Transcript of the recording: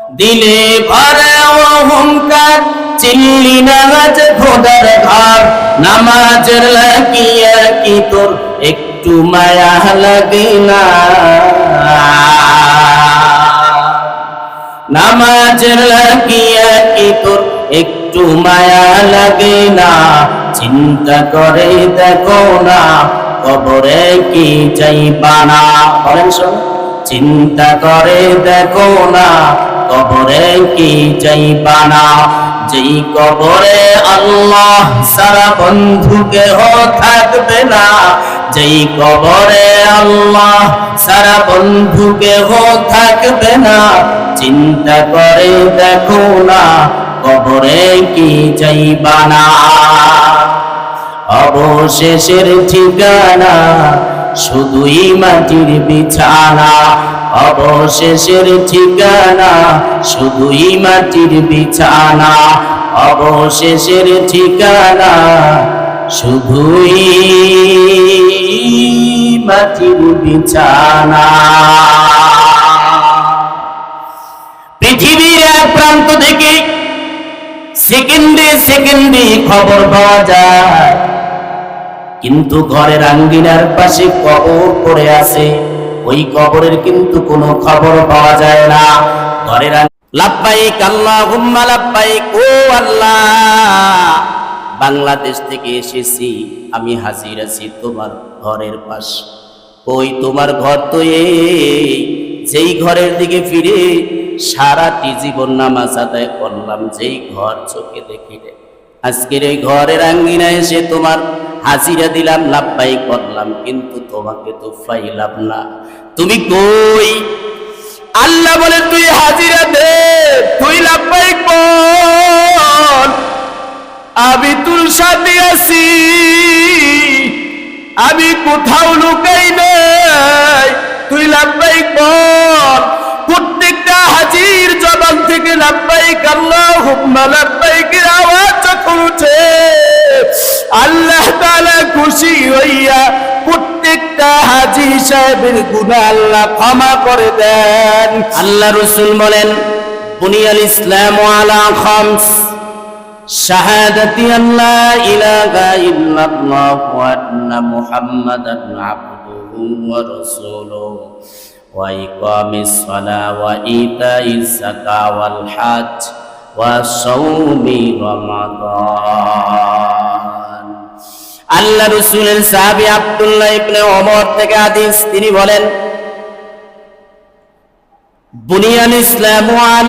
দিলে ভরে অহংকার, চিল্লি নামাজ খোদার ঘর, নামাজের লাগিয়া কি তোর একটু মায়া লাগে না? নামাজের লাগিয়া কি তোর একটু মায়া লাগে না? চিন্তা করে দেখো না, কবরে কি যাইবা না? বলেন শোন, চিন্তা করে দেখো না, কবরে কি যাইবা না? যেই কবরে আল্লাহ সারা বন্ধু কেহ থাকবে না, যেই কবরে আল্লাহ সারা বন্ধু কেহ থাকবে না, চিন্তা করে দেখো না, কবরে কি যাইবা না? অবশেষের ঠিকানা শুধুই মাটির বিছানা, অবশেষের ঠিকানা শুধুই মাটির বিছানা, অবশেষের ঠিকানা শুধুই মাটির বিছানা। পৃথিবীর এক প্রান্ত থেকে সেকেন্ডে সেকেন্ডে খবর পাওয়া যায়, কিন্তু ঘরের আঙ্গিনার পাশে কবর পড়ে আছে, ওই কবরের কিন্তু কোনো খবর পাওয়া যায় না। ঘরের লাব্বাইক আল্লাহুম্মা লাব্বাইক, ও আল্লাহ, বাংলাদেশ থেকে এসেছি, আমি হাজির আছি তোমার ঘরের পাশে। ওই তোমার ঘর তো এই, যেই ঘরের দিকে ফিরে সারাটি জীবন নামাজ আদায় করলাম, যেই ঘর চোখে দেখিলে, আজকের এই ঘরের আঙ্গিনায় এসে তোমার হাজিরা দিলাম, লাব্বাইক করলাম, কিন্তু তোমাকে তো পাইলাম না। তুমি কই? আল্লাহ বলে, তুই হাজিরা দে, তুই লাব্বাইক বল, আমি তোর সাথে আছি, আমি কোথাও লুকাই নাই, তুই লাব্বাইক বল। প্রত্যেকটা হাজির জবান থেকে লাব্বাইক আল্লাহুম্মা লাব্বাইকের আওয়াজ যখন উঠে, আল্লাহ তাআলা খুশি হইয়া প্রত্যেকটা হাজী সাহেবের গুনাহ আল্লাহ ক্ষমা করে দেন। আল্লাহ রাসূল বলেন, বুনিয়াল ইসলামু আলা খামস, শাহাদাতি আল্লা ইলাহা ইল্লাল্লাহ ওয়া আন্না মুহাম্মাদান আবদুহু ওয়া রাসূলুহু ওয়া ইকামিস সালাহ ওয়া ইতাইজ যাকাত ওয়াল হজ ওয়া সাওমি রমাদান। আল্লাহ রাসূলের সাহাবী আব্দুল্লাহ ইবনে ওমর থেকে হাদিস, তিনি বলেন, বুনিয়াল ইসলামু